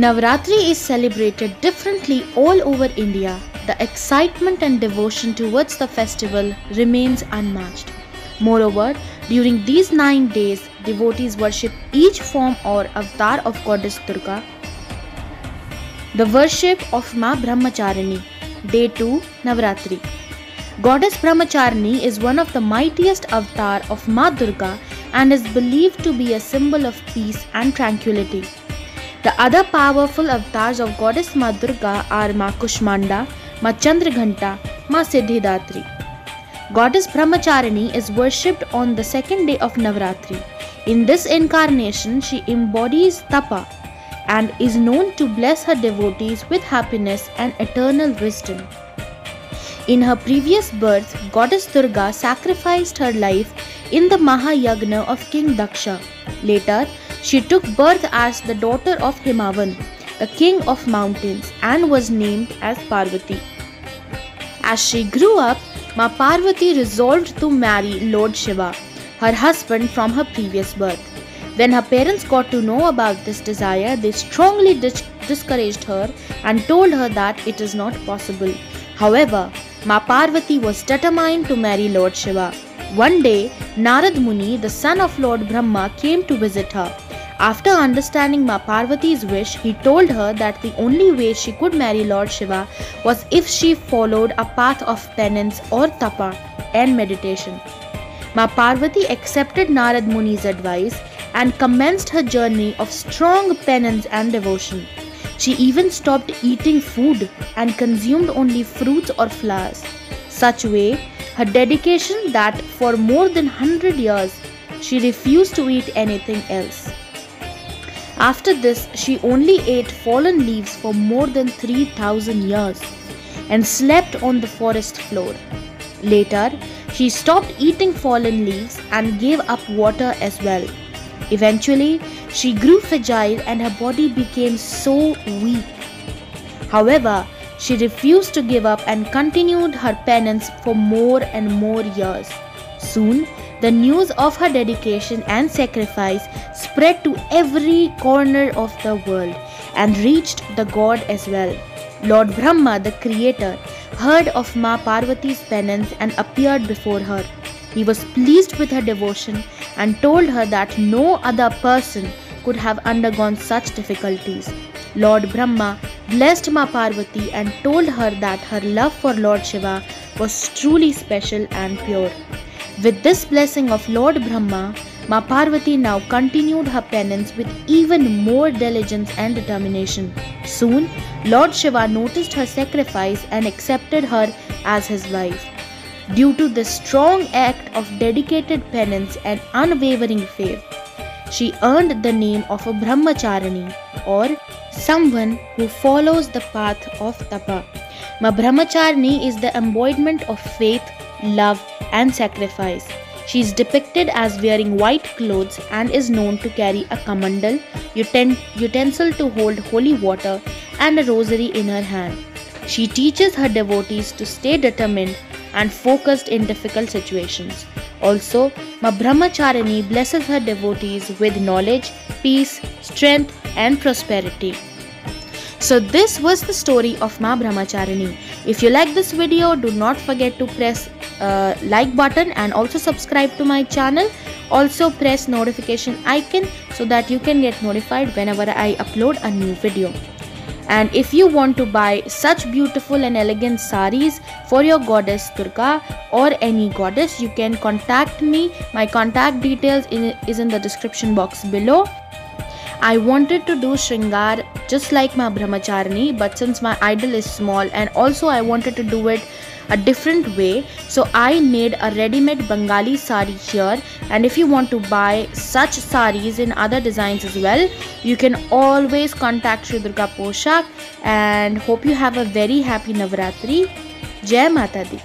Navratri is celebrated differently all over India. The excitement and devotion towards the festival remains unmatched. Moreover, during these 9 days, devotees worship each form or avatar of Goddess Durga. The worship of Ma Brahmacharini. Day 2, Navratri. Goddess Brahmacharini is one of the mightiest avatar of Ma Durga and is believed to be a symbol of peace and tranquility. The other powerful avatars of Goddess Ma Durga are Ma Kushmanda, Ma Chandraghanta, Ma Siddhidatri. Goddess Brahmacharini is worshipped on the second day of Navratri. In this incarnation, she embodies tapa and is known to bless her devotees with happiness and eternal wisdom. In her previous birth, Goddess Durga sacrificed her life in the Mahayagna of King Daksha. Later, she took birth as the daughter of Himavan, the king of mountains, and was named as Parvati. As she grew up, Ma Parvati resolved to marry Lord Shiva, her husband from her previous birth. When her parents got to know about this desire, they strongly discouraged her and told her that it is not possible. However, Ma Parvati was determined to marry Lord Shiva. One day, Narad Muni, the son of Lord Brahma, came to visit her. After understanding Ma Parvati's wish, he told her that the only way she could marry Lord Shiva was if she followed a path of penance or tapa and meditation. Ma Parvati accepted Narad Muni's advice and commenced her journey of strong penance and devotion. She even stopped eating food and consumed only fruits or flowers. Such way, her dedication that for more than 100 years, she refused to eat anything else. After this, she only ate fallen leaves for more than 3,000 years and slept on the forest floor. Later, she stopped eating fallen leaves and gave up water as well. Eventually, she grew fragile and her body became so weak. However, she refused to give up and continued her penance for more and more years. Soon, the news of her dedication and sacrifice spread to every corner of the world and reached the god as well. Lord Brahma, the creator, heard of Ma Parvati's penance and appeared before her. He was pleased with her devotion and told her that no other person could have undergone such difficulties. Lord Brahma blessed Ma Parvati and told her that her love for Lord Shiva was truly special and pure. With this blessing of Lord Brahma, Ma Parvati now continued her penance with even more diligence and determination. Soon, Lord Shiva noticed her sacrifice and accepted her as his wife. Due to this strong act of dedicated penance and unwavering faith, she earned the name of a Brahmacharini, or someone who follows the path of tapa. Ma Brahmacharini is the embodiment of faith, love, and sacrifice. She is depicted as wearing white clothes and is known to carry a kamandal, utensil to hold holy water, and a rosary in her hand. She teaches her devotees to stay determined and focused in difficult situations. Also, Ma Brahmacharini blesses her devotees with knowledge, peace, strength, and prosperity. So this was the story of Ma Brahmacharini. If you like this video, do not forget to press like button and also subscribe to my channel. Also press notification icon so that you can get notified whenever I upload a new video. And if you want to buy such beautiful and elegant saris for your goddess Durga or any goddess, you can contact me. My contact details is in the description box below. I wanted to do Shringar just like Ma Brahmacharini, but since my idol is small and also I wanted to do it a different way, so I made a ready-made Bengali sari here. And if you want to buy such saris in other designs as well, you can always contact Shri Durga Poshak. And hope you have a very happy Navratri. Jai Mata Di.